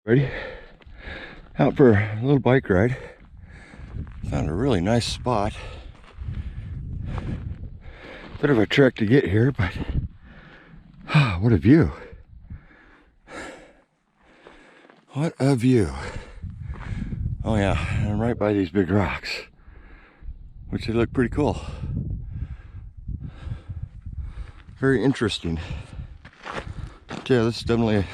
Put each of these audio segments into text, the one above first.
Ready? Out for a little bike ride. Found a really nice spot. Bit of a trek to get here, but what a view. What a view. Oh yeah, and I'm right by these big rocks, which they look pretty cool. Very interesting. Yeah, this is definitely an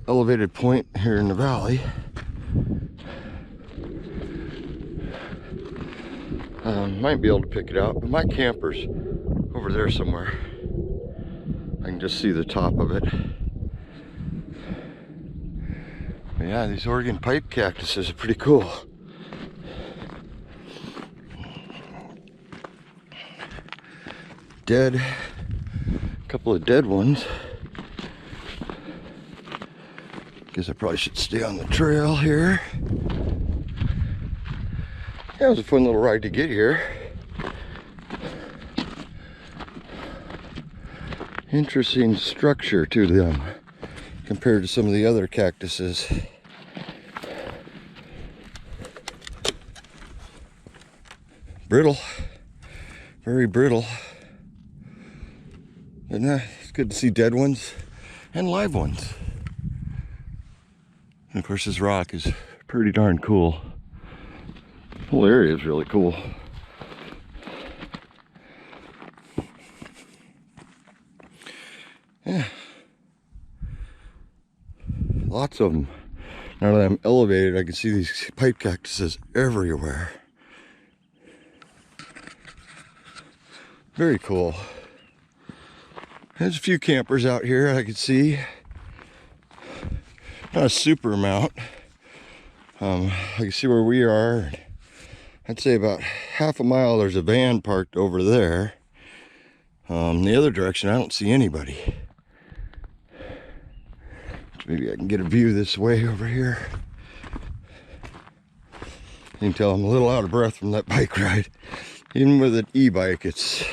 elevated point here in the valley. Might be able to pick it out, but my camper's over there somewhere. I can just see the top of it. But yeah, these Oregon pipe cactuses are pretty cool. Dead, a couple of dead ones. Guess I probably should stay on the trail here. Yeah, it was a fun little ride to get here. Interesting structure to them compared to some of the other cactuses. Brittle, very brittle. But it's good to see dead ones and live ones. And of course, this rock is pretty darn cool. The whole area is really cool. Yeah. Lots of them. Now that I'm elevated, I can see these pipe cactuses everywhere. Very cool. There's a few campers out here I can see. Not a super amount. I can see where we are. I'd say about half a mile there's a van parked over there. The other direction I don't see anybody. Maybe I can get a view this way over here. You can tell I'm a little out of breath from that bike ride. Even with an e-bike, it's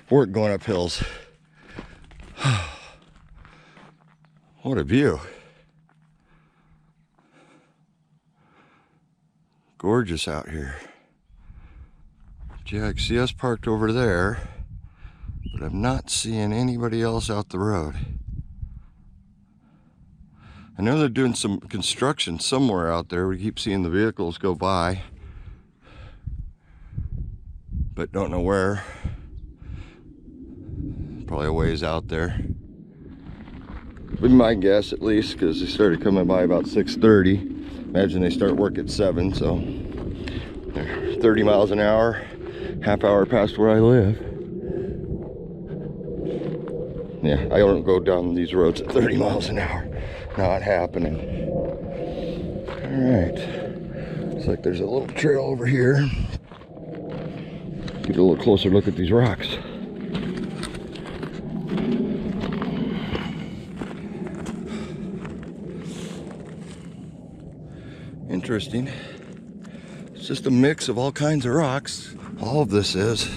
work going up hills. What a view. Gorgeous out here. Yeah, I can see us parked over there, but I'm not seeing anybody else out the road. I know they're doing some construction somewhere out there. We keep seeing the vehicles go by, but don't know where. Probably a ways out there. Would be my guess, at least, because they started coming by about 6:30. Imagine they start work at 7, so they're 30 miles an hour, half hour past where I live. Yeah, I don't go down these roads at 30 miles an hour. Not happening. All right, looks like there's a little trail over here. Get a little closer look at these rocks. Interesting. It's just a mix of all kinds of rocks. All of this is.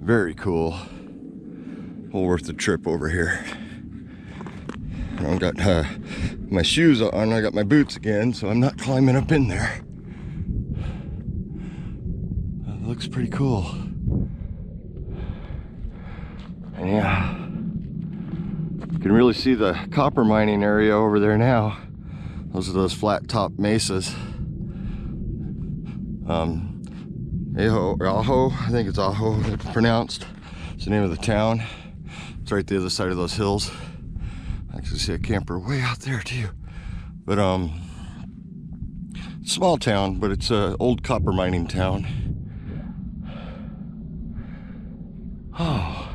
Very cool. Well worth the trip over here. I've got my shoes on, I got my boots again, so I'm not climbing up in there. That looks pretty cool. And yeah, you can really see the copper mining area over there now. Those are those flat top mesas. Aho, I think it's Aho, it's pronounced. It's the name of the town. It's right the other side of those hills. I actually see a camper way out there too. But small town, but it's an old copper mining town. Oh,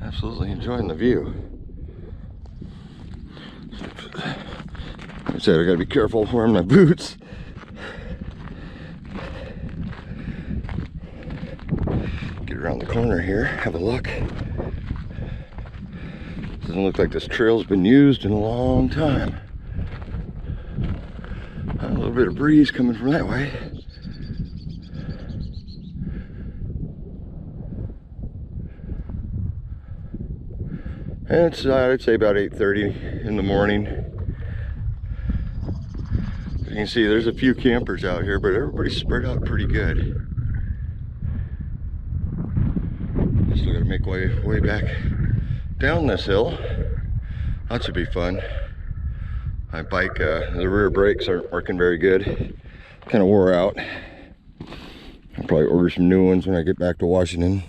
absolutely enjoying the view. Like I said, I gotta be careful wearing my boots. Get around the corner here, have a look. Doesn't look like this trail's been used in a long time. A little bit of breeze coming from that way. And it's, I'd say about 8:30 in the morning. You can see there's a few campers out here, but everybody's spread out pretty good. Still gotta make way back down this hill. That should be fun. My bike, the rear brakes aren't working very good. Kind of wore out. I'll probably order some new ones when I get back to Washington.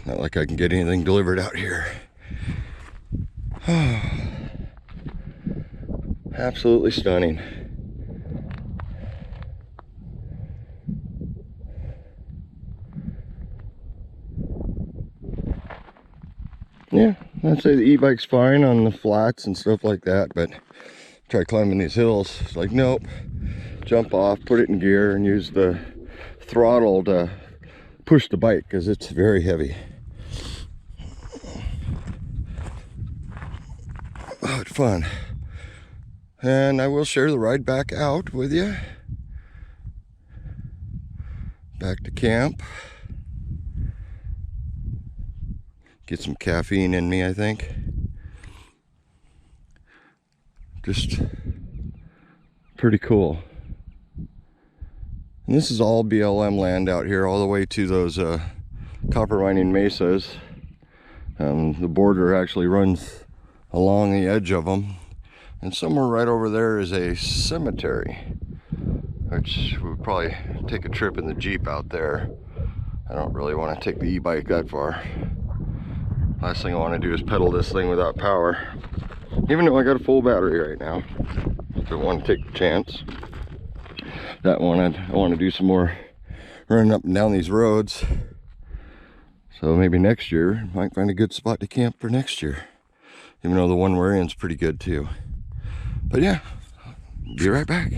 Not like I can get anything delivered out here. Absolutely stunning. Yeah, I'd say the e-bike's fine on the flats and stuff like that, but try climbing these hills. It's like, nope. Jump off, put it in gear, and use the throttle to push the bike because it's very heavy. Oh, it's fun. And I will share the ride back out with you. Back to camp. Get some caffeine in me, I think. Just pretty cool. And this is all BLM land out here, all the way to those copper mining mesas. The border actually runs along the edge of them. And somewhere right over there is a cemetery, which we would probably take a trip in the Jeep out there. I don't really want to take the e-bike that far. Last thing I want to do is pedal this thing without power, even though I got a full battery right now. Don't want to take the chance. That one, I want to do some more running up and down these roads. So maybe next year, might find a good spot to camp for next year. Even though the one we're in is pretty good too. But yeah, be right back.